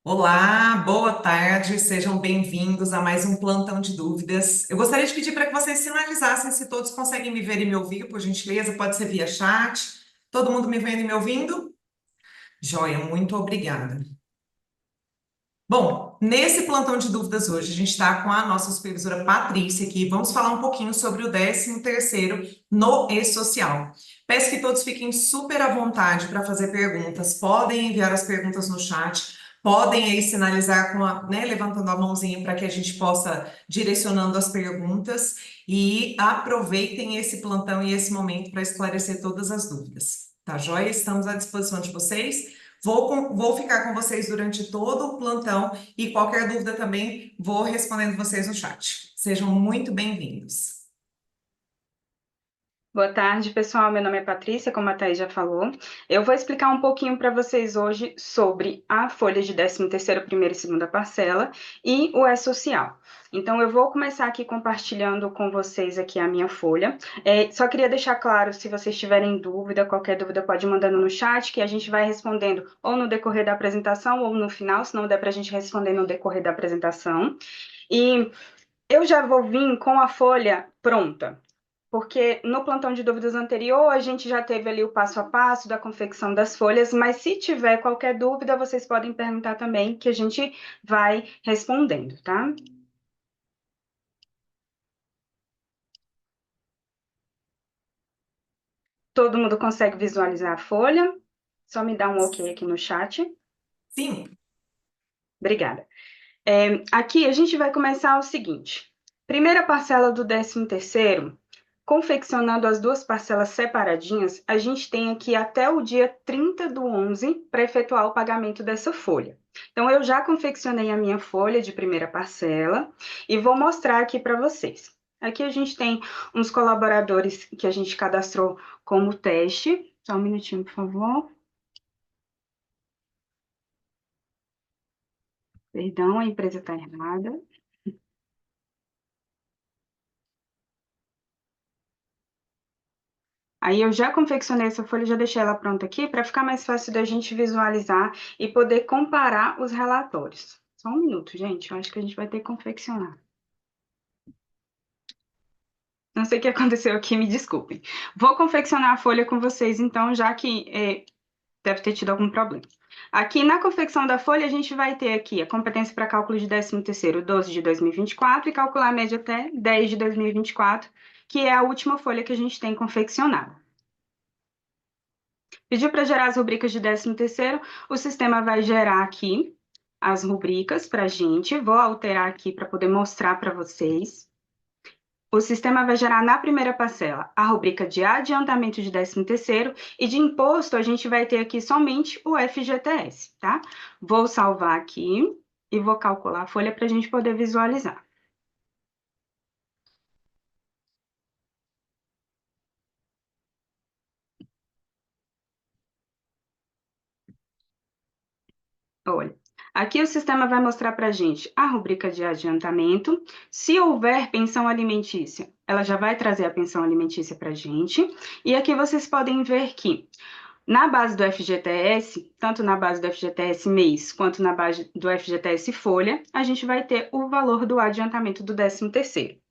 Olá, boa tarde, sejam bem-vindos a mais um plantão de dúvidas. Eu gostaria de pedir para que vocês sinalizassem se todos conseguem me ver e me ouvir, por gentileza, pode ser via chat. Todo mundo me vendo e me ouvindo? Joia, muito obrigada. Bom, nesse plantão de dúvidas hoje, a gente está com a nossa supervisora Patrícia aqui. Vamos falar um pouquinho sobre o 13º no E-Social. Peço que todos fiquem super à vontade para fazer perguntas. Podem enviar as perguntas no chat, podem aí sinalizar com levantando a mãozinha para que a gente possa direcionando as perguntas e aproveitem esse plantão e esse momento para esclarecer todas as dúvidas. Tá joia? Estamos à disposição de vocês. Vou ficar com vocês durante todo o plantão e qualquer dúvida também vou respondendo vocês no chat. Sejam muito bem-vindos. Boa tarde, pessoal. Meu nome é Patrícia, como a Thaís já falou. Eu vou explicar um pouquinho para vocês hoje sobre a folha de 13º, primeira e segunda parcela e o E-Social. Então, eu vou começar aqui compartilhando com vocês aqui a minha folha. Só queria deixar claro, se vocês tiverem dúvida, qualquer dúvida pode ir mandando no chat, que a gente vai respondendo ou no decorrer da apresentação ou no final, se não der para a gente responder no decorrer da apresentação. E eu já vou vir com a folha pronta, porque no plantão de dúvidas anterior a gente já teve ali o passo a passo da confecção das folhas, mas se tiver qualquer dúvida, vocês podem perguntar também, que a gente vai respondendo, tá? Todo mundo consegue visualizar a folha? Só me dá um ok aqui no chat. Sim, Obrigada. Aqui a gente vai começar o seguinte. Primeira parcela do 13º, confeccionando as duas parcelas separadinhas, a gente tem aqui até o dia 30/11 para efetuar o pagamento dessa folha. Então, eu já confeccionei a minha folha de primeira parcela e vou mostrar aqui para vocês. Aqui a gente tem uns colaboradores que a gente cadastrou como teste. Só um minutinho, por favor. Perdão, a empresa está errada. Aí eu já confeccionei essa folha, já deixei ela pronta aqui para ficar mais fácil da gente visualizar e poder comparar os relatórios. Só um minuto, gente, eu acho que a gente vai ter que confeccionar. Não sei o que aconteceu aqui, me desculpem. Vou confeccionar a folha com vocês, então, já que deve ter tido algum problema. Aqui na confecção da folha, a gente vai ter aqui a competência para cálculo de 13º, 12 de 2024, e calcular a média até 10 de 2024, que é a última folha que a gente tem confeccionada. Pediu para gerar as rubricas de 13º, o sistema vai gerar aqui as rubricas para a gente. Vou alterar aqui para poder mostrar para vocês. O sistema vai gerar na primeira parcela a rubrica de adiantamento de 13º e de imposto a gente vai ter aqui somente o FGTS, tá? Vou salvar aqui e vou calcular a folha para a gente poder visualizar. Olha, aqui o sistema vai mostrar para a gente a rubrica de adiantamento. Se houver pensão alimentícia, ela já vai trazer a pensão alimentícia para a gente. E aqui vocês podem ver que na base do FGTS, tanto na base do FGTS mês quanto na base do FGTS folha, a gente vai ter o valor do adiantamento do 13º.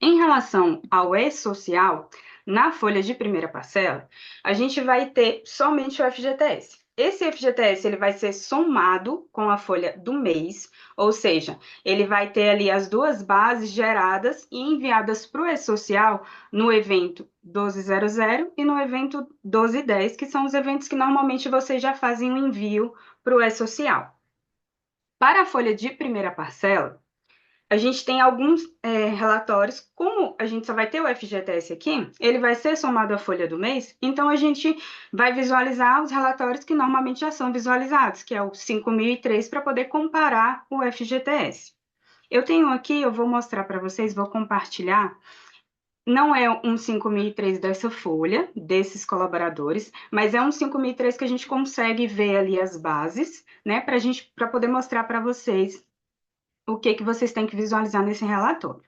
Em relação ao E-Social, na folha de primeira parcela, a gente vai ter somente o FGTS. Esse FGTS ele vai ser somado com a folha do mês, ou seja, ele vai ter ali as duas bases geradas e enviadas para o E-Social no evento 1200 e no evento 1210, que são os eventos que normalmente vocês já fazem o envio para o E-Social. Para a folha de primeira parcela, a gente tem alguns relatórios, como a gente só vai ter o FGTS aqui, ele vai ser somado à folha do mês, então a gente vai visualizar os relatórios que normalmente já são visualizados, que é o 5.003, para poder comparar o FGTS. Eu tenho aqui, eu vou mostrar para vocês, vou compartilhar, não é um 5.003 dessa folha, desses colaboradores, mas é um 5.003 que a gente consegue ver ali as bases, né, para poder mostrar para vocês o que vocês têm que visualizar nesse relatório.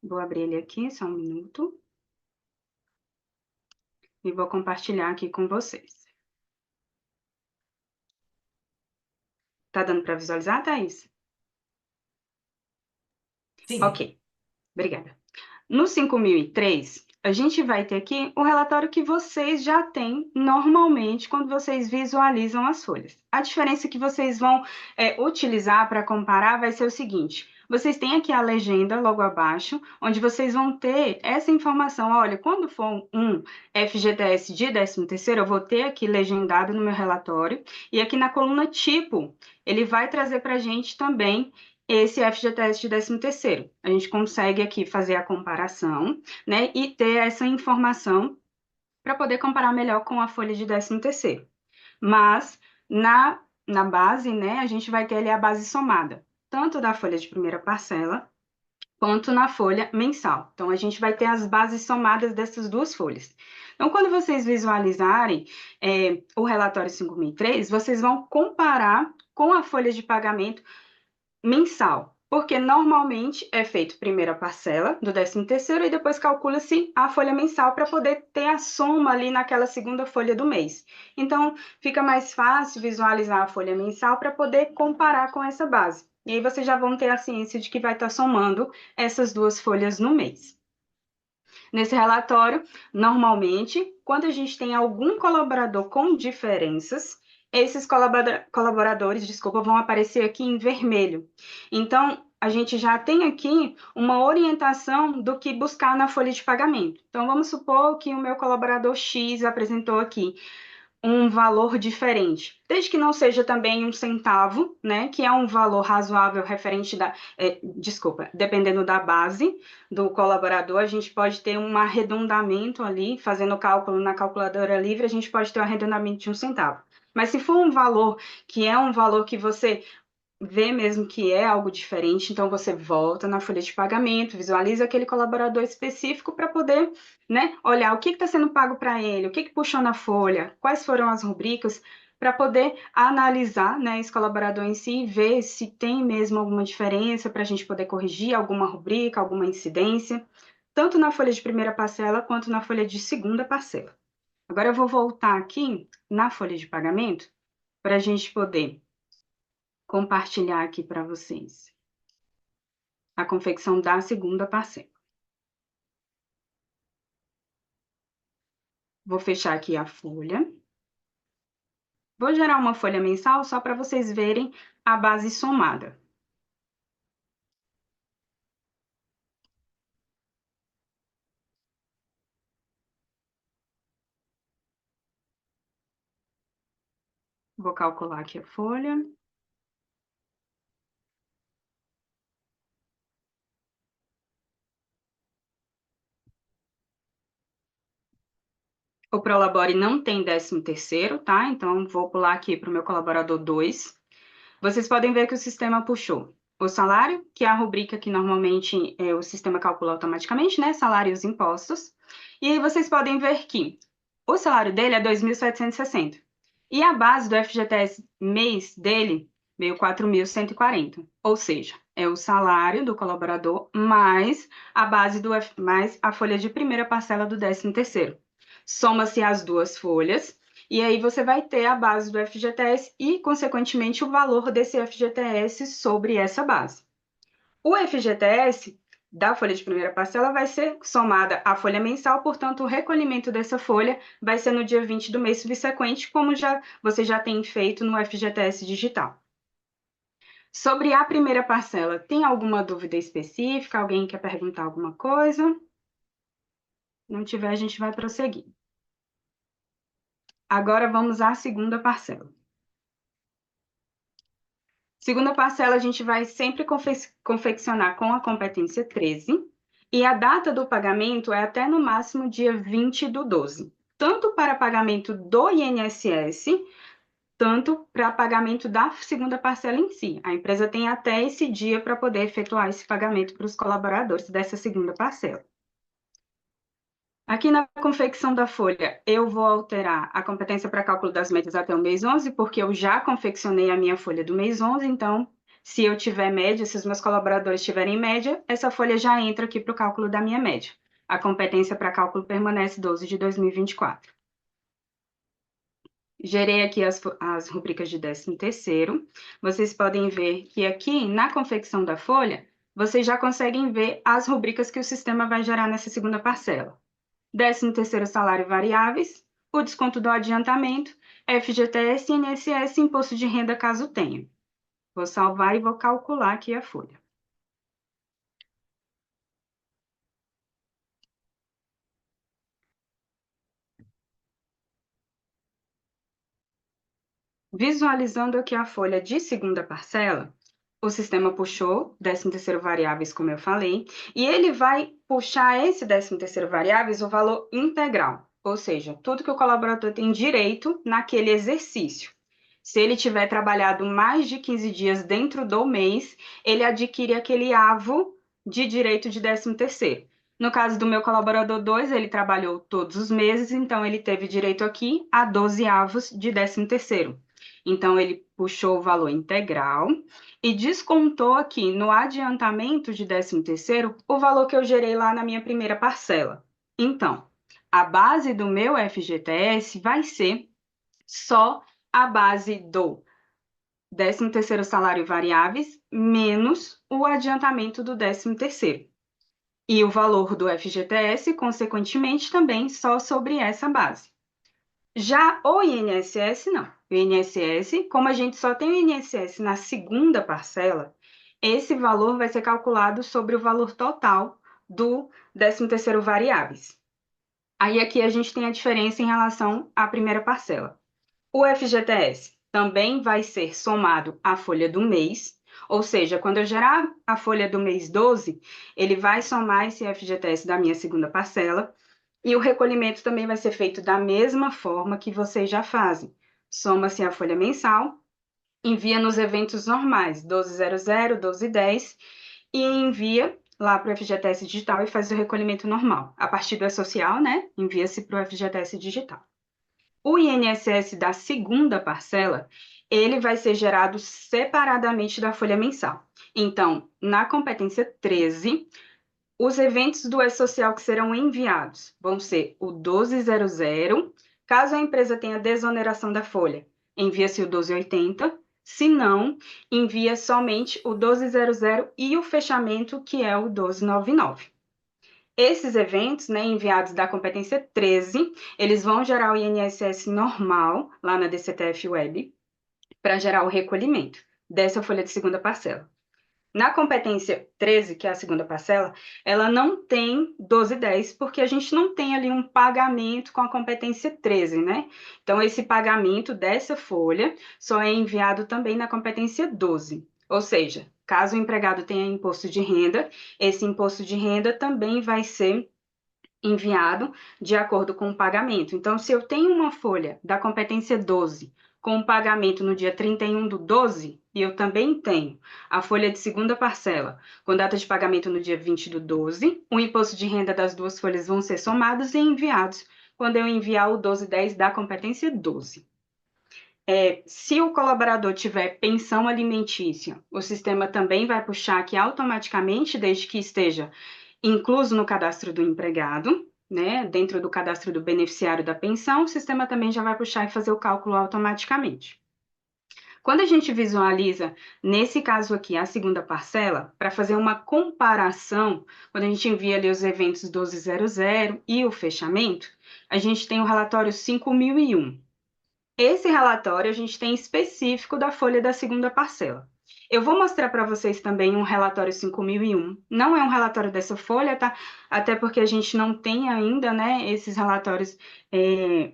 Vou abrir ele aqui, só um minuto. E vou compartilhar aqui com vocês. Tá dando para visualizar, Thaís? Sim. Ok, obrigada. No 5003, a gente vai ter aqui o relatório que vocês já têm normalmente quando vocês visualizam as folhas. A diferença que vocês vão utilizar para comparar vai ser o seguinte: vocês têm aqui a legenda logo abaixo, onde vocês vão ter essa informação. Olha, quando for um FGTS de 13º, eu vou ter aqui legendado no meu relatório, e aqui na coluna tipo, ele vai trazer para a gente também esse FGTS de 13º. A gente consegue aqui fazer a comparação, né, e ter essa informação para poder comparar melhor com a folha de 13º. Mas na base, né, a gente vai ter ali a base somada, tanto da folha de primeira parcela quanto na folha mensal. Então, a gente vai ter as bases somadas dessas duas folhas. Então, quando vocês visualizarem o relatório 5003, vocês vão comparar com a folha de pagamento mensal, porque normalmente é feito primeiro a parcela do 13º e depois calcula-se a folha mensal para poder ter a soma ali naquela segunda folha do mês. Então, fica mais fácil visualizar a folha mensal para poder comparar com essa base. E aí vocês já vão ter a ciência de que vai estar somando essas duas folhas no mês. Nesse relatório, normalmente, quando a gente tem algum colaborador com diferenças, esses colaboradores, desculpa, vão aparecer aqui em vermelho. Então, a gente já tem aqui uma orientação do que buscar na folha de pagamento. Então, vamos supor que o meu colaborador X apresentou aqui um valor diferente, desde que não seja também um centavo, né, que é um valor razoável referente dependendo da base do colaborador, a gente pode ter um arredondamento ali, fazendo o cálculo na calculadora livre, a gente pode ter um arredondamento de um centavo. Mas se for um valor que é um valor que você vê mesmo que é algo diferente, então você volta na folha de pagamento, visualiza aquele colaborador específico para poder, né, olhar o que está sendo pago para ele, o que puxou na folha, quais foram as rubricas, para poder analisar, né, esse colaborador em si e ver se tem mesmo alguma diferença para a gente poder corrigir alguma rubrica, alguma incidência, tanto na folha de primeira parcela quanto na folha de segunda parcela. Agora eu vou voltar aqui na folha de pagamento para a gente poder compartilhar aqui para vocês a confecção da segunda parcela. Vou fechar aqui a folha. Vou gerar uma folha mensal só para vocês verem a base somada. Vou calcular aqui a folha. O Prolabore não tem 13º, tá? Então, vou pular aqui para o meu colaborador 2. Vocês podem ver que o sistema puxou o salário, que é a rubrica que normalmente o sistema calcula automaticamente, né? Salário e os impostos. E aí vocês podem ver que o salário dele é 2.760. E a base do FGTS mês dele veio 4.140. Ou seja, é o salário do colaborador mais a base mais a folha de primeira parcela do 13º. Soma-se as duas folhas e aí você vai ter a base do FGTS e, consequentemente, o valor desse FGTS sobre essa base. O FGTS da folha de primeira parcela vai ser somada à folha mensal, portanto, o recolhimento dessa folha vai ser no dia 20 do mês subsequente, como você já tem feito no FGTS digital. Sobre a primeira parcela, tem alguma dúvida específica? Alguém quer perguntar alguma coisa? Não tiver, a gente vai prosseguir. Agora vamos à segunda parcela. Segunda parcela, a gente vai sempre confeccionar com a competência 13, e a data do pagamento é até no máximo dia 20/12, tanto para pagamento do INSS, tanto para pagamento da segunda parcela em si. A empresa tem até esse dia para poder efetuar esse pagamento para os colaboradores dessa segunda parcela. Aqui na confecção da folha, eu vou alterar a competência para cálculo das metas até o mês 11, porque eu já confeccionei a minha folha do mês 11, então, se eu tiver média, se os meus colaboradores tiverem média, essa folha já entra aqui para o cálculo da minha média. A competência para cálculo permanece 12 de 2024. Gerei aqui as rubricas de 13º. Vocês podem ver que aqui, na confecção da folha, vocês já conseguem ver as rubricas que o sistema vai gerar nessa segunda parcela. 13º salário variáveis, o desconto do adiantamento, FGTS, INSS e imposto de renda caso tenha. Vou salvar e vou calcular aqui a folha. Visualizando aqui a folha de segunda parcela, o sistema puxou 13º variáveis, como eu falei, e ele vai puxar esse 13º variáveis o valor integral, ou seja, tudo que o colaborador tem direito naquele exercício. Se ele tiver trabalhado mais de 15 dias dentro do mês, ele adquire aquele avo de direito de 13º. No caso do meu colaborador 2, ele trabalhou todos os meses, então ele teve direito aqui a 12 avos de 13º. Então, ele puxou o valor integral e descontou aqui no adiantamento de 13º o valor que eu gerei lá na minha primeira parcela. Então, a base do meu FGTS vai ser só a base do 13º salário variáveis menos o adiantamento do 13º. E o valor do FGTS, consequentemente, também só sobre essa base. Já o INSS, não. O INSS, como a gente só tem o INSS na segunda parcela, esse valor vai ser calculado sobre o valor total do 13º variáveis. Aí aqui a gente tem a diferença em relação à primeira parcela. O FGTS também vai ser somado à folha do mês, ou seja, quando eu gerar a folha do mês 12, ele vai somar esse FGTS da minha segunda parcela, e o recolhimento também vai ser feito da mesma forma que vocês já fazem. Soma-se a folha mensal, envia nos eventos normais, 1200, 1210, e envia lá para o FGTS Digital e faz o recolhimento normal. A partir do E-Social, né, envia-se para o FGTS Digital. O INSS da segunda parcela, ele vai ser gerado separadamente da folha mensal. Então, na competência 13, os eventos do E-Social que serão enviados vão ser o 1200, caso a empresa tenha desoneração da folha, envia-se o 1280, se não, envia somente o 1200 e o fechamento, que é o 1299. Esses eventos, né, enviados da competência 13, eles vão gerar o INSS normal, lá na DCTF Web, para gerar o recolhimento dessa folha de segunda parcela. Na competência 13, que é a segunda parcela, ela não tem 1210, porque a gente não tem ali um pagamento com a competência 13, né? Então, esse pagamento dessa folha só é enviado também na competência 12. Ou seja, caso o empregado tenha imposto de renda, esse imposto de renda também vai ser enviado de acordo com o pagamento. Então, se eu tenho uma folha da competência 12 com o pagamento no dia 31 do 12, e eu também tenho a folha de segunda parcela com data de pagamento no dia 20 do 12, o imposto de renda das duas folhas vão ser somados e enviados quando eu enviar o 1210 da competência 12. Se o colaborador tiver pensão alimentícia, o sistema também vai puxar aqui automaticamente, desde que esteja incluso no cadastro do empregado, né? Dentro do cadastro do beneficiário da pensão, o sistema também já vai puxar e fazer o cálculo automaticamente. Quando a gente visualiza, nesse caso aqui, a segunda parcela, para fazer uma comparação, quando a gente envia ali os eventos 1200 e o fechamento, a gente tem o relatório 5001. Esse relatório a gente tem específico da folha da segunda parcela. Eu vou mostrar para vocês também um relatório 5001. Não é um relatório dessa folha, tá? Até porque a gente não tem ainda, né, esses relatórios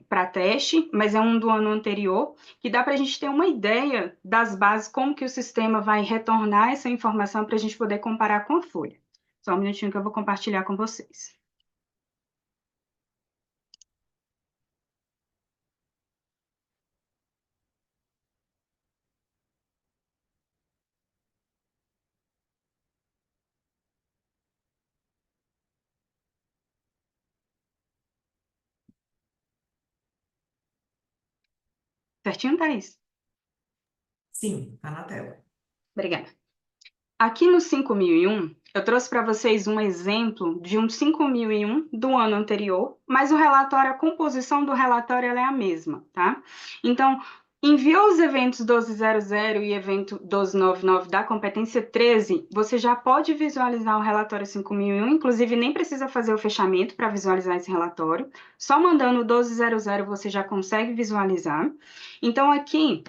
para teste, mas é um do ano anterior, que dá para a gente ter uma ideia das bases, como que o sistema vai retornar essa informação para a gente poder comparar com a folha. Só um minutinho que eu vou compartilhar com vocês. Certinho, Thaís? Sim, tá na tela. Obrigada. Aqui no 5001, Eu trouxe para vocês um exemplo de um 5001 do ano anterior, mas o relatório, a composição do relatório ela é a mesma, tá? Então, enviou os eventos 1200 e evento 1299 da competência 13, você já pode visualizar o relatório 5001, inclusive nem precisa fazer o fechamento para visualizar esse relatório, só mandando o 1200 você já consegue visualizar. Então, aqui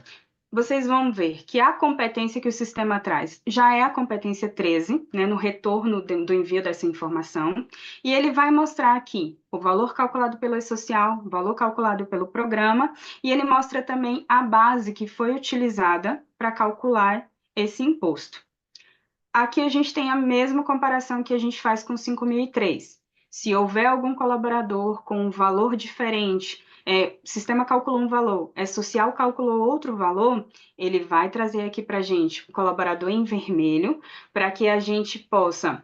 vocês vão ver que a competência que o sistema traz já é a competência 13, né, no retorno do envio dessa informação, e ele vai mostrar aqui o valor calculado pelo E-Social, o valor calculado pelo programa, e ele mostra também a base que foi utilizada para calcular esse imposto. Aqui a gente tem a mesma comparação que a gente faz com 5003. Se houver algum colaborador com um valor diferente, sistema calculou um valor, social calculou outro valor, ele vai trazer aqui para a gente o colaborador em vermelho, para que a gente possa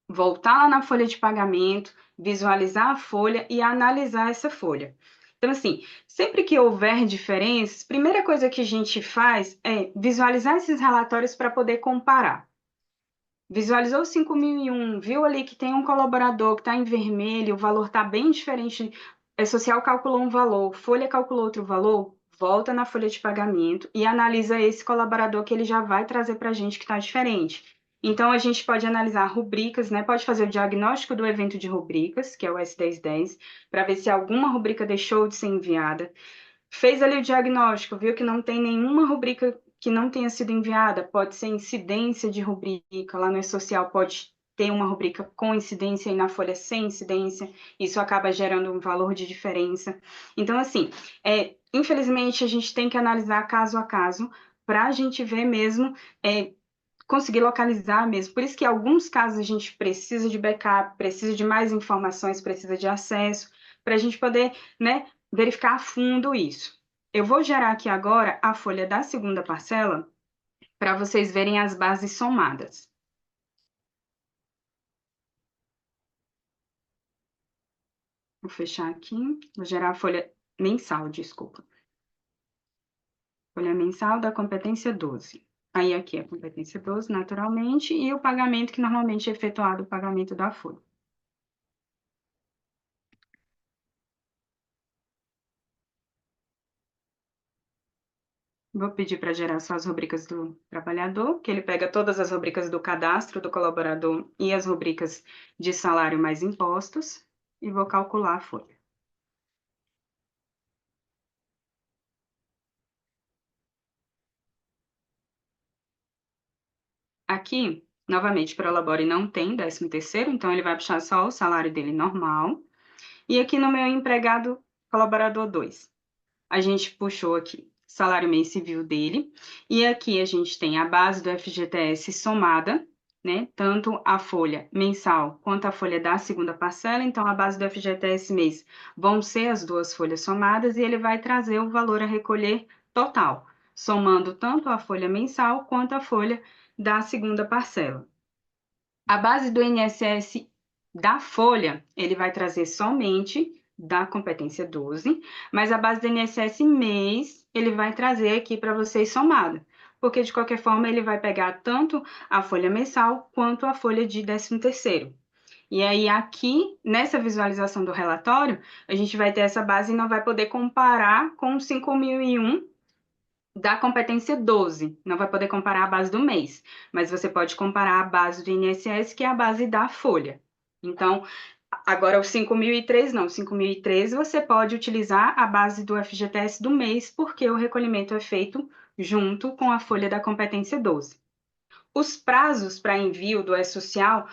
voltar lá na folha de pagamento, visualizar a folha e analisar essa folha. Então, assim, sempre que houver diferenças, a primeira coisa que a gente faz é visualizar esses relatórios para poder comparar. Visualizou o 5001, viu ali que tem um colaborador que está em vermelho, o valor está bem diferente, social calculou um valor, folha calculou outro valor, volta na folha de pagamento e analisa esse colaborador que ele já vai trazer para a gente que está diferente. Então, a gente pode analisar rubricas, né? Pode fazer o diagnóstico do evento de rubricas, que é o S1010, para ver se alguma rubrica deixou de ser enviada. Fez ali o diagnóstico, viu que não tem nenhuma rubrica que não tenha sido enviada, pode ser incidência de rubrica, lá no E-Social pode ter uma rubrica com incidência e na folha sem incidência, isso acaba gerando um valor de diferença. Então, assim, infelizmente, a gente tem que analisar caso a caso para a gente ver mesmo, conseguir localizar mesmo. Por isso que em alguns casos a gente precisa de backup, precisa de mais informações, precisa de acesso, para a gente poder, né, verificar a fundo isso. Eu vou gerar aqui agora a folha da segunda parcela para vocês verem as bases somadas. Vou fechar aqui, vou gerar a folha mensal, desculpa. Folha mensal da competência 12. Aí aqui a competência 12, naturalmente, e o pagamento que normalmente é efetuado, o pagamento da folha. Vou pedir para gerar só as rubricas do trabalhador, que ele pega todas as rubricas do cadastro do colaborador e as rubricas de salário mais impostos, e vou calcular a folha. Aqui, novamente, para o Elabore não tem 13º, então ele vai puxar só o salário dele normal. E aqui no meu empregado colaborador 2, a gente puxou aqui salário mês civil dele, e aqui a gente tem a base do FGTS somada, né? Tanto a folha mensal quanto a folha da segunda parcela, então a base do FGTS mês vão ser as duas folhas somadas e ele vai trazer o valor a recolher total, somando tanto a folha mensal quanto a folha da segunda parcela. A base do INSS da folha, ele vai trazer somente da competência 12, mas a base do INSS mês, ele vai trazer aqui para vocês somada, porque de qualquer forma ele vai pegar tanto a folha mensal quanto a folha de 13º. E aí aqui, nessa visualização do relatório, a gente vai ter essa base e não vai poder comparar com o 5001 da competência 12, não vai poder comparar a base do mês, mas você pode comparar a base do INSS, que é a base da folha. Então, agora o 5003 não, o 5003 você pode utilizar a base do FGTS do mês, porque o recolhimento é feito junto com a folha da competência 12. Os prazos para envio do E-Social,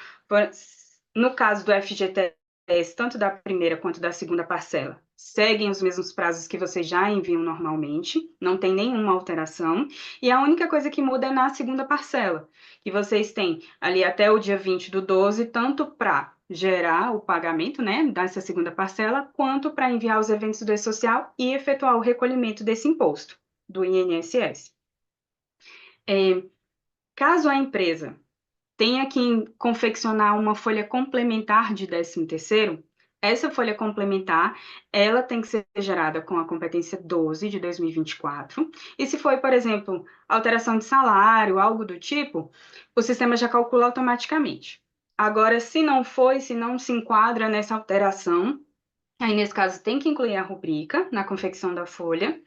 no caso do FGTS, tanto da primeira quanto da segunda parcela, seguem os mesmos prazos que vocês já enviam normalmente, não tem nenhuma alteração, e a única coisa que muda é na segunda parcela, que vocês têm ali até o dia 20 do 12, tanto para gerar o pagamento, né, dessa segunda parcela, quanto para enviar os eventos do E-Social e efetuar o recolhimento desse imposto do INSS. Caso a empresa tenha que confeccionar uma folha complementar de 13º, Essa folha complementar, ela tem que ser gerada com a competência 12 de 2024. E se for, por exemplo, alteração de salário, algo do tipo, o sistema já calcula automaticamente. Agora, se não foi, se não se enquadra nessa alteração, aí nesse caso tem que incluir a rubrica na confecção da folha,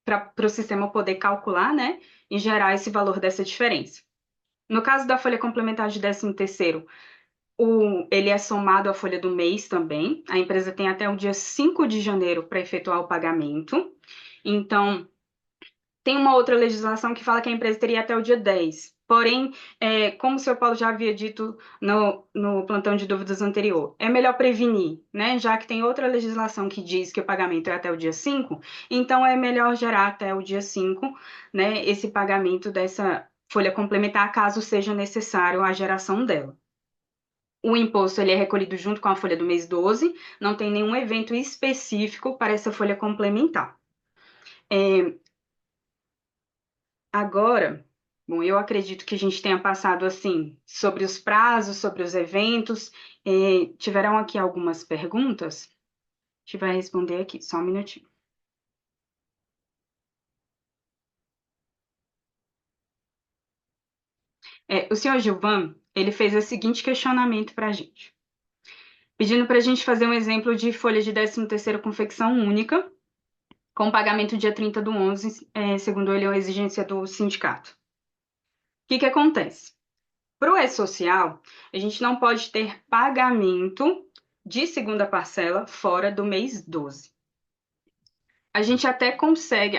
para o sistema poder calcular, né, e gerar esse valor dessa diferença. No caso da folha complementar de 13º, ele é somado à folha do mês também. A empresa tem até o dia 5 de janeiro para efetuar o pagamento. Então, tem uma outra legislação que fala que a empresa teria até o dia 10. Porém, como o senhor Paulo já havia dito no plantão de dúvidas anterior, é melhor prevenir, né? Já que tem outra legislação que diz que o pagamento é até o dia 5, então é melhor gerar até o dia 5, né, esse pagamento dessa folha complementar, caso seja necessário a geração dela. O imposto ele é recolhido junto com a folha do mês 12, não tem nenhum evento específico para essa folha complementar. Agora, bom, eu acredito que a gente tenha passado assim sobre os prazos, sobre os eventos. Tiveram aqui algumas perguntas? A gente vai responder aqui, só um minutinho. O senhor Gilvan, ele fez o seguinte questionamento para a gente, pedindo para a gente fazer um exemplo de folha de 13º confecção única, com pagamento dia 30 do 11, segundo ele, é uma exigência do sindicato. O que que acontece? Para o E-Social, a gente não pode ter pagamento de segunda parcela fora do mês 12. A gente até consegue.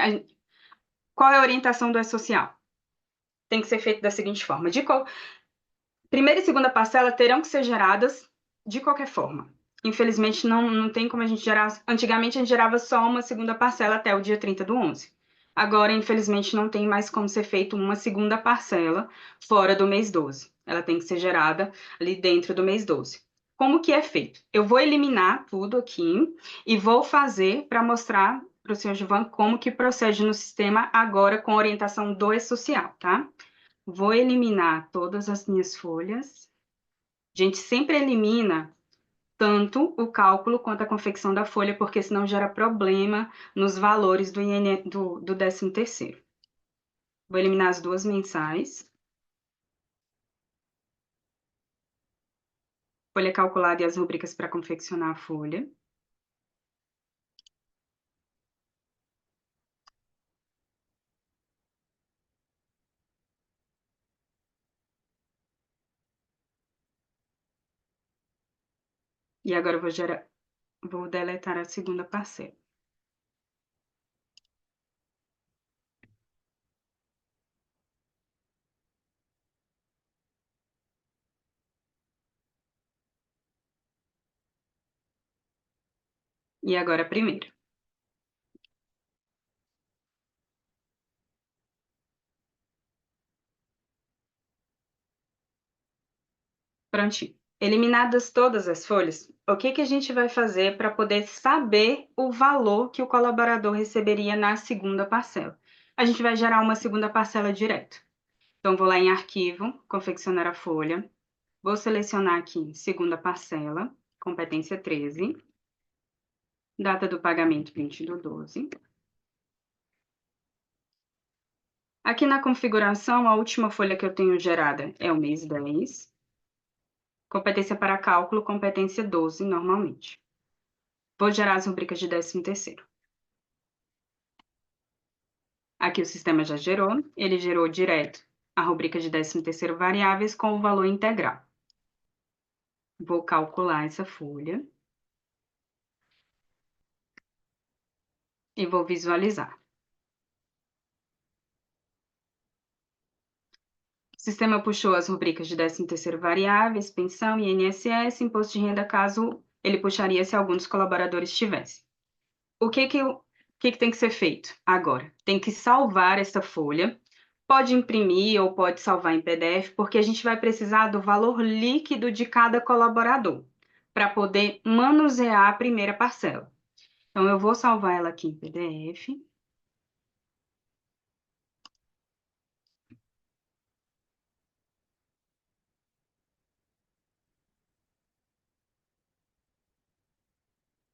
Qual é a orientação do E-Social? Tem que ser feito da seguinte forma: primeira e segunda parcela terão que ser geradas de qualquer forma. Infelizmente, não tem como a gente gerar. Antigamente, a gente gerava só uma segunda parcela até o dia 30 do 11. Agora, infelizmente, não tem mais como ser feito uma segunda parcela fora do mês 12. Ela tem que ser gerada ali dentro do mês 12. Como que é feito? Eu vou eliminar tudo aqui e vou fazer para mostrar para o senhor Gilvan como que procede no sistema agora com orientação do E-Social, tá? Vou eliminar todas as minhas folhas. A gente sempre elimina tanto o cálculo quanto a confecção da folha, porque senão gera problema nos valores do 13º. Vou eliminar as duas mensais. Folha calculada e as rubricas para confeccionar a folha. E agora eu vou deletar a segunda parcela. E agora a primeira. Prontinho. Eliminadas todas as folhas, o que que a gente vai fazer para poder saber o valor que o colaborador receberia na segunda parcela? A gente vai gerar uma segunda parcela direto. Então, vou lá em Arquivo, Confeccionar a folha. Vou selecionar aqui segunda parcela, competência 13. Data do pagamento 20 do 12. Aqui na configuração, a última folha que eu tenho gerada é o mês 10. Competência para cálculo, competência 12, normalmente. Vou gerar as rubricas de 13º. Aqui o sistema já gerou, ele gerou direto a rubrica de 13º variáveis com o valor integral. Vou calcular essa folha e vou visualizar. O sistema puxou as rubricas de 13º variáveis, pensão, INSS, imposto de renda, caso ele puxaria se algum dos colaboradores tivesse. O que tem que ser feito agora? Tem que salvar essa folha, pode imprimir ou pode salvar em PDF, porque a gente vai precisar do valor líquido de cada colaborador, para poder manusear a primeira parcela. Então, eu vou salvar ela aqui em PDF.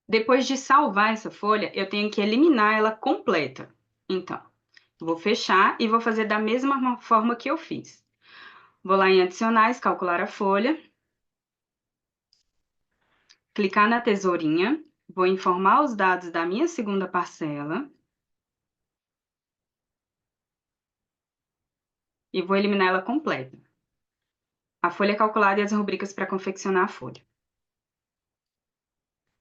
Depois de salvar essa folha, eu tenho que eliminar ela completa. Então, vou fechar e vou fazer da mesma forma que eu fiz. Vou lá em adicionais, calcular a folha, clicar na tesourinha, vou informar os dados da minha segunda parcela e vou eliminar ela completa. A folha calculada e as rubricas para confeccionar a folha.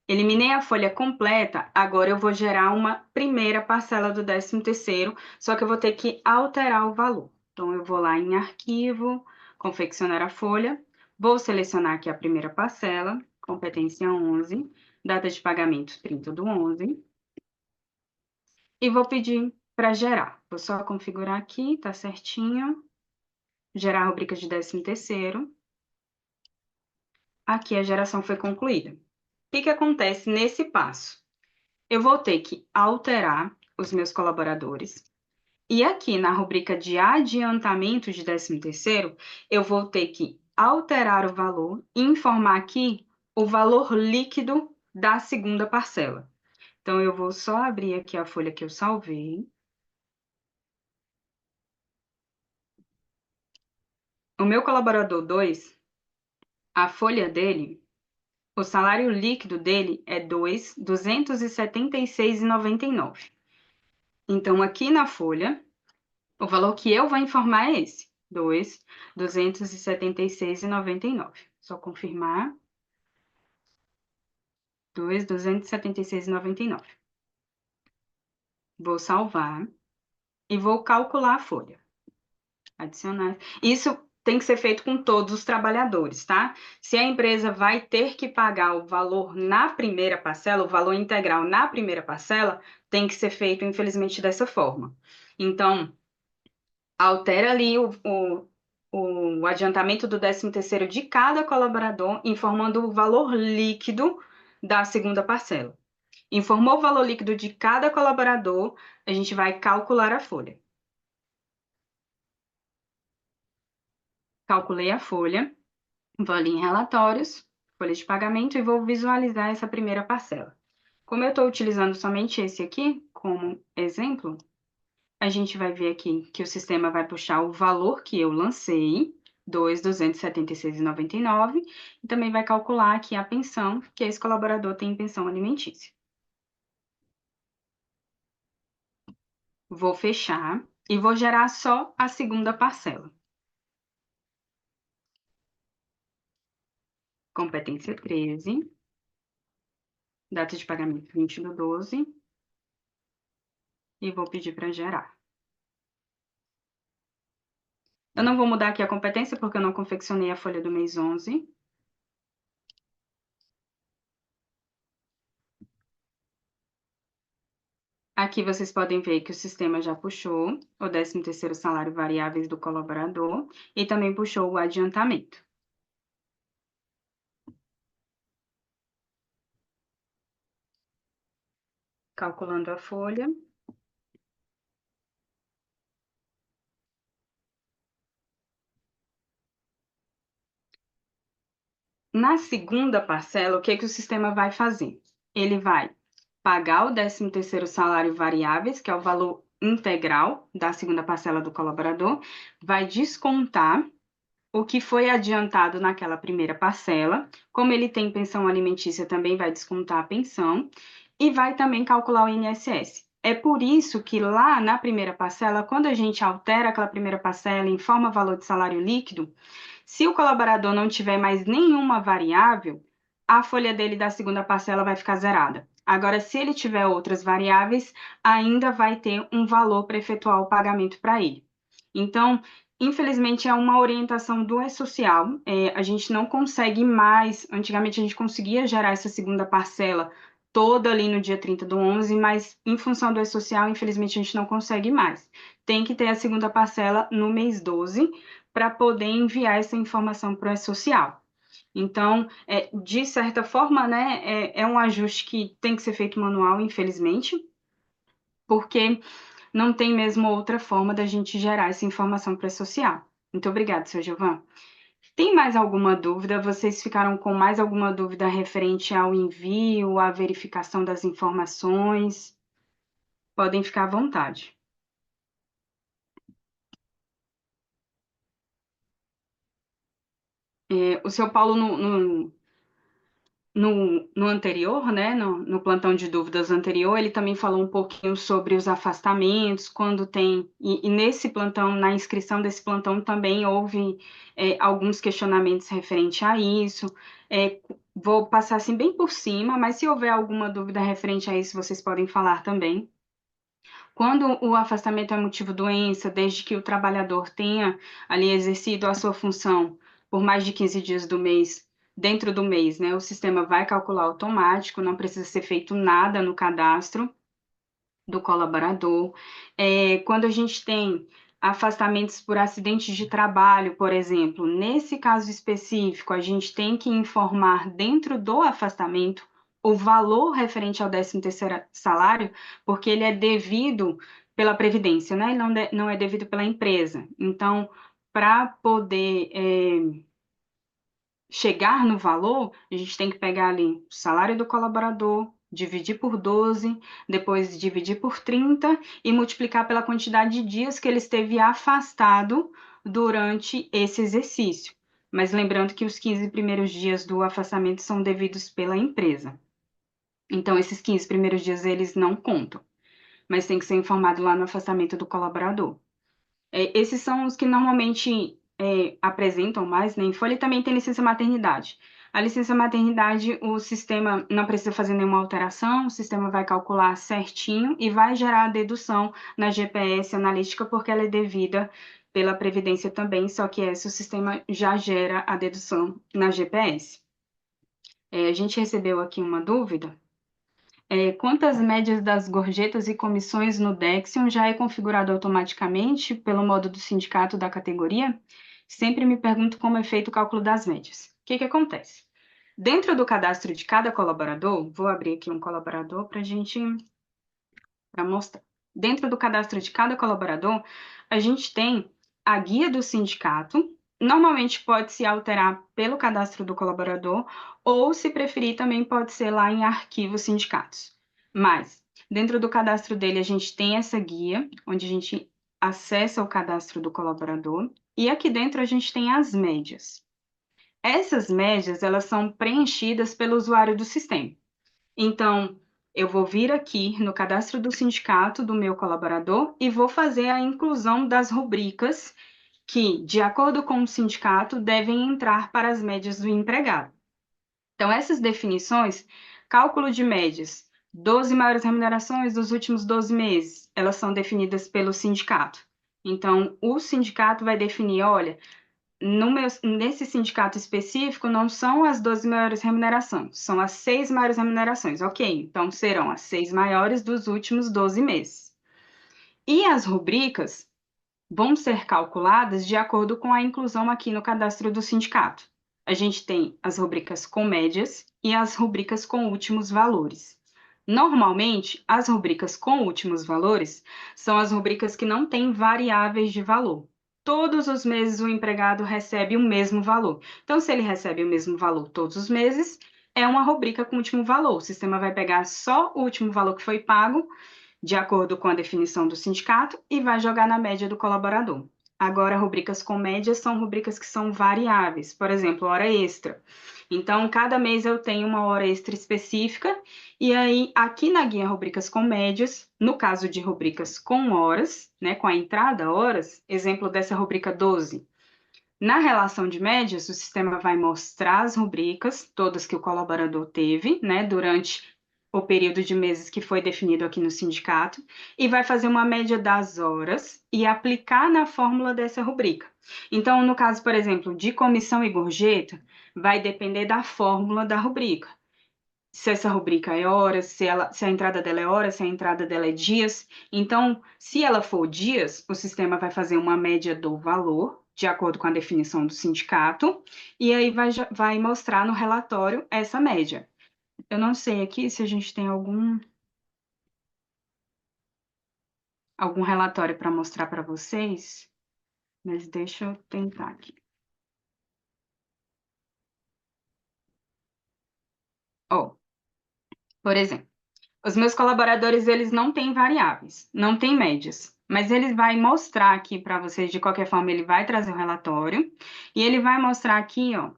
Eliminei a folha completa, agora eu vou gerar uma primeira parcela do 13º, só que eu vou ter que alterar o valor. Então, eu vou lá em arquivo, confeccionar a folha, vou selecionar aqui a primeira parcela, competência 11, data de pagamento 30/11, e vou pedir para gerar. Vou só configurar aqui, tá certinho. Gerar a rubrica de 13º. Aqui a geração foi concluída. O que acontece nesse passo? Eu vou ter que alterar os meus colaboradores. E aqui na rubrica de adiantamento de 13º, eu vou ter que alterar o valor e informar aqui o valor líquido da segunda parcela. Então, eu vou só abrir aqui a folha que eu salvei. O meu colaborador 2, a folha dele, o salário líquido dele é 276,99. Então, aqui na folha, o valor que eu vou informar é esse, 276,99. Só confirmar. 276,99. Vou salvar e vou calcular a folha. Adicionar. Isso tem que ser feito com todos os trabalhadores, tá? Se a empresa vai ter que pagar o valor na primeira parcela, o valor integral na primeira parcela, tem que ser feito, infelizmente, dessa forma. Então, altera ali o adiantamento do 13º de cada colaborador, informando o valor líquido da segunda parcela. Informou o valor líquido de cada colaborador, a gente vai calcular a folha. Calculei a folha, vou ali em relatórios, folha de pagamento e vou visualizar essa primeira parcela. Como eu estou utilizando somente esse aqui como exemplo, a gente vai ver aqui que o sistema vai puxar o valor que eu lancei, 2.276,99, e também vai calcular aqui a pensão que esse colaborador tem em pensão alimentícia. Vou fechar e vou gerar só a segunda parcela. Competência 13, data de pagamento 20/12, e vou pedir para gerar. Eu não vou mudar aqui a competência, porque eu não confeccionei a folha do mês 11. Aqui vocês podem ver que o sistema já puxou o 13º salário variáveis do colaborador e também puxou o adiantamento. Calculando a folha. Na segunda parcela, o que o sistema vai fazer? Ele vai pagar o 13º salário variáveis, que é o valor integral da segunda parcela do colaborador, vai descontar o que foi adiantado naquela primeira parcela. Como ele tem pensão alimentícia, também vai descontar a pensão e vai também calcular o INSS. É por isso que lá na primeira parcela, quando a gente altera aquela primeira parcela e informa valor de salário líquido, se o colaborador não tiver mais nenhuma variável, a folha dele da segunda parcela vai ficar zerada. Agora, se ele tiver outras variáveis, ainda vai ter um valor para efetuar o pagamento para ele. Então, infelizmente, é uma orientação do E-Social. A gente não consegue mais. Antigamente, a gente conseguia gerar essa segunda parcela toda ali no dia 30/11, mas em função do E-Social, infelizmente, a gente não consegue mais. Tem que ter a segunda parcela no mês 12 para poder enviar essa informação para o E-Social. Então, de certa forma, né, é um ajuste que tem que ser feito manual, infelizmente, porque não tem mesmo outra forma da gente gerar essa informação para o E-Social. Muito obrigada, seu Giovan. Tem mais alguma dúvida? Vocês ficaram com mais alguma dúvida referente ao envio, à verificação das informações? Podem ficar à vontade. O seu Paulo, no anterior, né, no plantão de dúvidas anterior, ele também falou um pouquinho sobre os afastamentos, quando tem, e nesse plantão, na inscrição desse plantão também houve alguns questionamentos referente a isso. Vou passar assim bem por cima, mas se houver alguma dúvida referente a isso, vocês podem falar também. Quando o afastamento é motivo doença, desde que o trabalhador tenha ali exercido a sua função por mais de 15 dias do mês, dentro do mês, né, o sistema vai calcular automático, não precisa ser feito nada no cadastro do colaborador. Quando a gente tem afastamentos por acidentes de trabalho, por exemplo, nesse caso específico, a gente tem que informar dentro do afastamento o valor referente ao 13º salário, porque ele é devido pela Previdência, né? Ele não é devido pela empresa. Então, para poder chegar no valor, a gente tem que pegar ali o salário do colaborador, dividir por 12, depois dividir por 30 e multiplicar pela quantidade de dias que ele esteve afastado durante esse exercício. Mas lembrando que os 15 primeiros dias do afastamento são devidos pela empresa. Então, esses 15 primeiros dias eles não contam, mas tem que ser informado lá no afastamento do colaborador. Esses são os que normalmente apresentam mais, né? Em folha e também tem licença maternidade. A licença maternidade, o sistema não precisa fazer nenhuma alteração, o sistema vai calcular certinho e vai gerar a dedução na GPS analítica, porque ela é devida pela Previdência também, só que esse o sistema já gera a dedução na GPS. A gente recebeu aqui uma dúvida. Quantas médias das gorjetas e comissões no Dexion já é configurado automaticamente pelo modo do sindicato da categoria? Sempre me pergunto como é feito o cálculo das médias. O que acontece? Dentro do cadastro de cada colaborador, vou abrir aqui um colaborador para mostrar. Dentro do cadastro de cada colaborador, a gente tem a guia do sindicato. Normalmente pode se alterar pelo cadastro do colaborador, ou, se preferir, também pode ser lá em arquivos sindicatos. Mas, dentro do cadastro dele, a gente tem essa guia, onde a gente acessa o cadastro do colaborador, e aqui dentro a gente tem as médias. Essas médias, elas são preenchidas pelo usuário do sistema. Então, eu vou vir aqui no cadastro do sindicato do meu colaborador e vou fazer a inclusão das rubricas que, de acordo com o sindicato, devem entrar para as médias do empregado. Então, essas definições, cálculo de médias, 12 maiores remunerações dos últimos 12 meses, elas são definidas pelo sindicato. Então, o sindicato vai definir, olha, nesse sindicato específico, não são as 12 maiores remunerações, são as 6 maiores remunerações. Ok, então serão as 6 maiores dos últimos 12 meses. E as rubricas vão ser calculadas de acordo com a inclusão aqui no cadastro do sindicato. A gente tem as rubricas com médias e as rubricas com últimos valores. Normalmente, as rubricas com últimos valores são as rubricas que não têm variáveis de valor. Todos os meses o empregado recebe o mesmo valor. Então, se ele recebe o mesmo valor todos os meses, é uma rubrica com último valor. O sistema vai pegar só o último valor que foi pago, de acordo com a definição do sindicato, e vai jogar na média do colaborador. Agora, rubricas com média são rubricas que são variáveis, por exemplo, hora extra. Então, cada mês eu tenho uma hora extra específica, e aí, aqui na guia rubricas com médias, no caso de rubricas com horas, né, com a entrada horas, exemplo dessa rubrica 12. Na relação de médias, o sistema vai mostrar as rubricas, todas que o colaborador teve, né, durante o período de meses que foi definido aqui no sindicato, e vai fazer uma média das horas e aplicar na fórmula dessa rubrica. Então, no caso, por exemplo, de comissão e gorjeta, vai depender da fórmula da rubrica. Se essa rubrica é horas, se a entrada dela é horas, se a entrada dela é dias. Então, se ela for dias, o sistema vai fazer uma média do valor, de acordo com a definição do sindicato, e aí vai mostrar no relatório essa média. Eu não sei aqui se a gente tem algum relatório para mostrar para vocês, mas deixa eu tentar aqui. Ó, por exemplo, os meus colaboradores, eles não têm variáveis, não têm médias, mas ele vai mostrar aqui para vocês, de qualquer forma, ele vai trazer o relatório, e ele vai mostrar aqui, ó,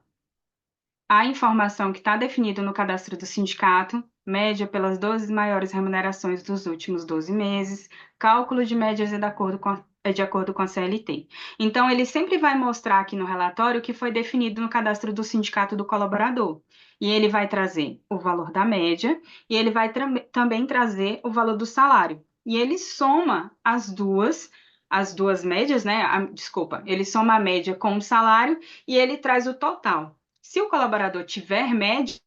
a informação que está definida no cadastro do sindicato, média pelas 12 maiores remunerações dos últimos 12 meses, cálculo de médias é de acordo com a CLT. Então, ele sempre vai mostrar aqui no relatório o que foi definido no cadastro do sindicato do colaborador. E ele vai trazer o valor da média e ele vai também trazer o valor do salário. E ele soma as duas médias, né? Desculpa, ele soma a média com o salário e ele traz o total. Se o colaborador tiver médias,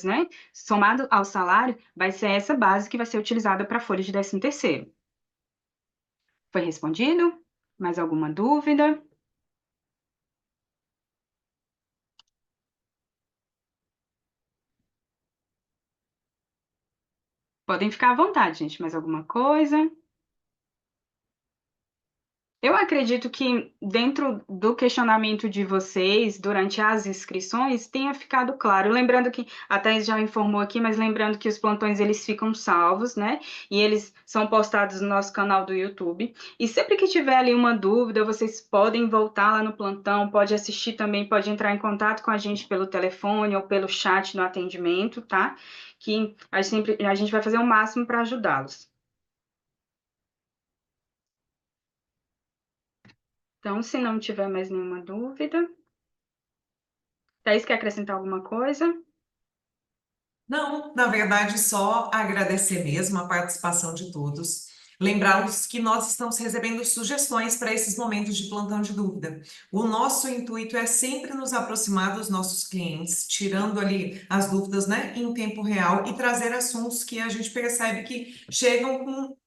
né, somado ao salário, vai ser essa base que vai ser utilizada para a folha de 13º. Foi respondido? Mais alguma dúvida? Podem ficar à vontade, gente. Mais alguma coisa? Eu acredito que dentro do questionamento de vocês, durante as inscrições, tenha ficado claro. Lembrando que a Thais já informou aqui, mas lembrando que os plantões eles ficam salvos, né? E eles são postados no nosso canal do YouTube. E sempre que tiver ali uma dúvida, vocês podem voltar lá no plantão, pode assistir também, pode entrar em contato com a gente pelo telefone ou pelo chat no atendimento, tá? Que a gente vai fazer o máximo para ajudá-los. Então, se não tiver mais nenhuma dúvida. Thaís, quer acrescentar alguma coisa? Não, na verdade, só agradecer mesmo a participação de todos. Lembrá-los que nós estamos recebendo sugestões para esses momentos de plantão de dúvida. O nosso intuito é sempre nos aproximar dos nossos clientes, tirando ali as dúvidas, né, em tempo real e trazer assuntos que a gente percebe que chegam com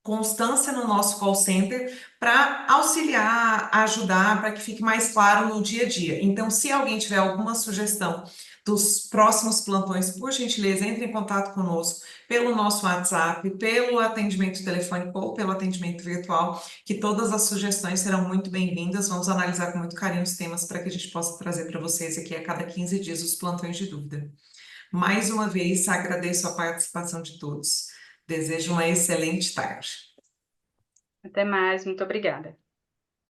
constância no nosso call center para auxiliar, ajudar, para que fique mais claro no dia a dia. Então, se alguém tiver alguma sugestão dos próximos plantões, por gentileza, entre em contato conosco pelo nosso WhatsApp, pelo atendimento telefônico ou pelo atendimento virtual, que todas as sugestões serão muito bem-vindas. Vamos analisar com muito carinho os temas para que a gente possa trazer para vocês aqui a cada 15 dias os plantões de dúvida. Mais uma vez, agradeço a participação de todos. Desejo uma excelente tarde. Até mais, muito obrigada.